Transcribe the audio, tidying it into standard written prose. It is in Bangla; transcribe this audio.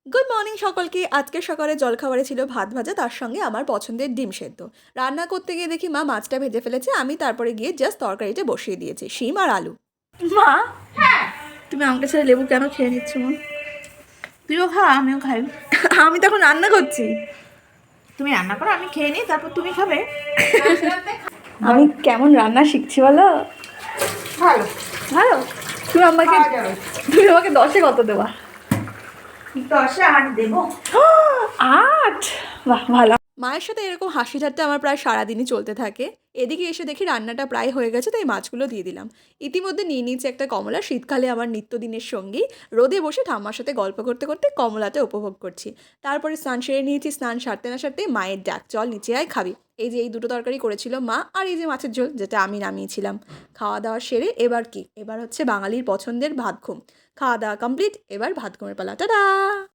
গুড মর্নিং সকলকে। আজকে সকালে জলখাবারে ছিল ভাত ভাজা, তার সঙ্গে আমার পছন্দের ডিম সেদ্ধ। রান্না করতে গিয়ে দেখি মা মাছটা ভেজে ফেলেছে, আমি তারপরে গিয়ে জাস্ট তরকারিটা বসিয়ে দিয়েছি, শিম আর আলু। মা, তুমি আমাকে ছেড়ে লেবু কেন খেয়ে নিচ্ছ মা? তুইও খা, আমিও খাই। আমি তখন রান্না করছি। তুমি রান্না করো, আমি খেয়ে নিই, তারপর তুমি খাবে। আমি কেমন রান্না শিখছি বলো? ভালো ভালো। তুমি আমাকে খাওয়া যাবে। তুমি আমাকে 10-এ কত দেবা? 10-এ 8 দেবো। 8? বাহ, ভালো। মায়ের সাথে এরকম হাসি ঠাট্টা আমার প্রায় সারাদিনই চলতে থাকে। এদিকে এসে দেখি রান্নাটা প্রায় হয়ে গেছে, তাই মাছগুলো দিয়ে দিলাম। ইতিমধ্যে নিয়ে নিয়েছি একটা কমলা, শীতকালে আমার নিত্যদিনের সঙ্গী। রোদে বসে ঠাম্মার সাথে গল্প করতে করতে কমলাটা উপভোগ করছি। তারপরে স্নান সেরে নিয়েছি, স্নান সারতে না সারতেই মায়ের ডাক, চল নিচে আয় খাবি। এই যে এই দুটো তরকারি করেছিল মা, আর এই যে মাছের ঝোল যেটা আমি নামিয়েছিলাম। খাওয়া দাওয়া সেরে এবার কি, এবার হচ্ছে বাঙালির পছন্দের ভাত ঘুম। খাওয়া দাওয়া কমপ্লিট, এবার ভাত ঘুমের পালা। টাটা।